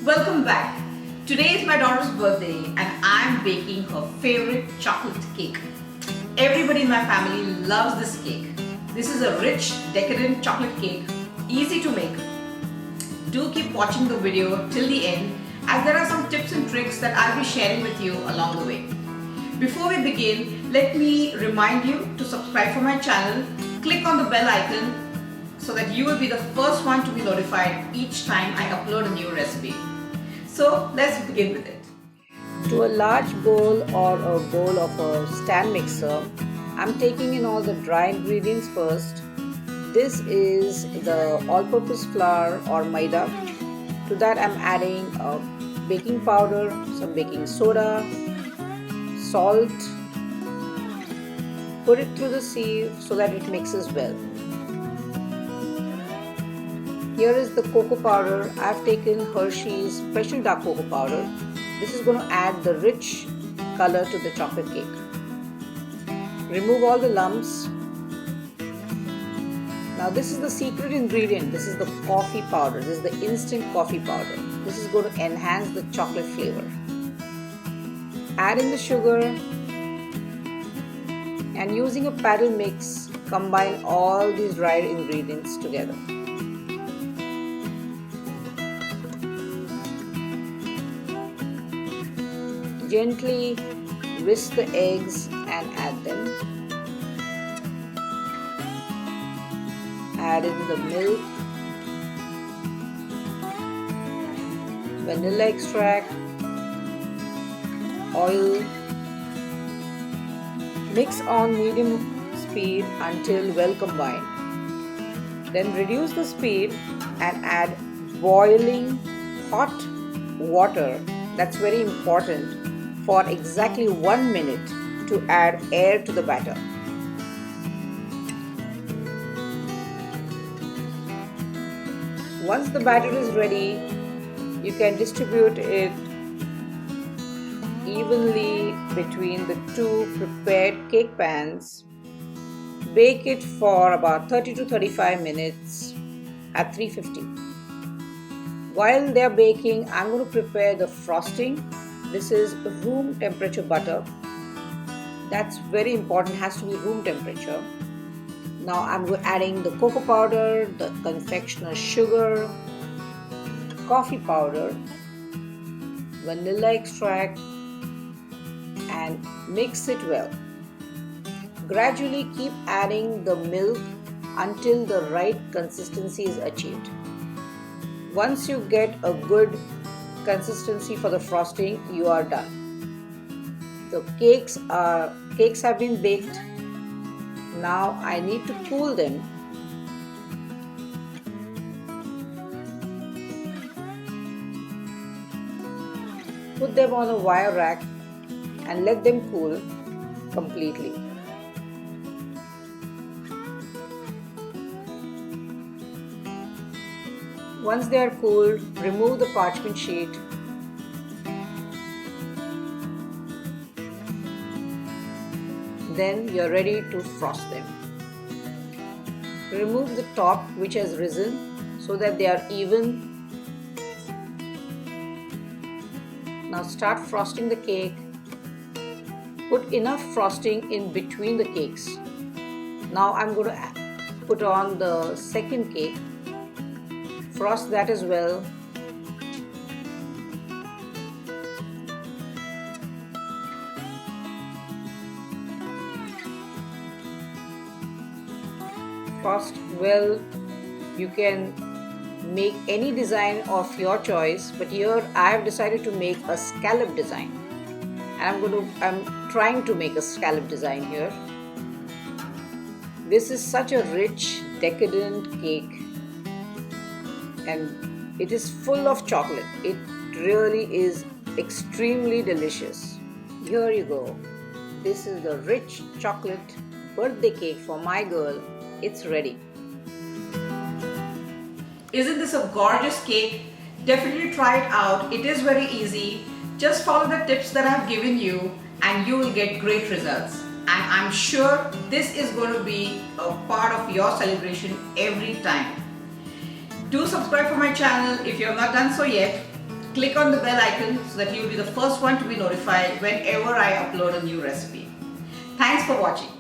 Welcome back. Today is my daughter's birthday and I'm baking her favorite chocolate cake. Everybody in my family loves this cake. This is a rich, decadent chocolate cake, easy to make. Do keep watching the video till the end as there are some tips and tricks that I'll be sharing with you along the way. Before we begin, let me remind you to subscribe for my channel, click on the bell icon so that you will be the first one to be notified each time I upload a new recipe. So let's begin with it. To a large bowl or a bowl of a stand mixer, I'm taking in all the dry ingredients first. This is the all-purpose flour or maida. To that I'm adding baking powder, some baking soda, salt. Put it through the sieve so that it mixes well. Here is the cocoa powder. I've taken Hershey's special dark cocoa powder. This is going to add the rich color to the chocolate cake. Remove all the lumps. Now this is the secret ingredient. This is the coffee powder. This is the instant coffee powder. This is going to enhance the chocolate flavor. Add in the sugar and using a paddle mix, combine all these dried ingredients together. Gently whisk the eggs and add them. Add in the milk, vanilla extract, oil. Mix on medium speed until well combined. Then reduce the speed and add boiling hot water. That's very important. For exactly 1 minute to add air to the batter. Once the batter is ready, you can distribute it evenly between the two prepared cake pans. Bake it for about 30 to 35 minutes at 350. While they are baking, I'm going to prepare the frosting. This is room temperature butter. That's very important, has to be room temperature. Now I'm adding the cocoa powder, the confectioner sugar, coffee powder, vanilla extract and mix it well. Gradually keep adding the milk until the right consistency is achieved. Once you get a good consistency for the frosting, you are done. The cakes have been baked. Now I need to cool them. Put them on a wire rack and let them cool completely. Once they are cooled, remove the parchment sheet. Then you're ready to frost them. Remove the top which has risen so that they are even. Now start frosting the cake. Put enough frosting in between the cakes. Now I'm going to put on the second cake. Frost that as well. Frost well. You can make any design of your choice, but here I have decided to make a scallop design, and I'm trying to make a scallop design here. This is such a rich, decadent cake. And it is full of chocolate. It really is extremely delicious. Here you go. This is the rich chocolate birthday cake for my girl. It's ready. Isn't this a gorgeous cake? Definitely try it out. It is very easy. Just follow the tips that I've given you and you will get great results. And I'm sure this is going to be a part of your celebration every time. Do subscribe for my channel if you have not done so yet. click on the bell icon so that you'll be the first one to be notified whenever I upload a new recipe. Thanks for watching.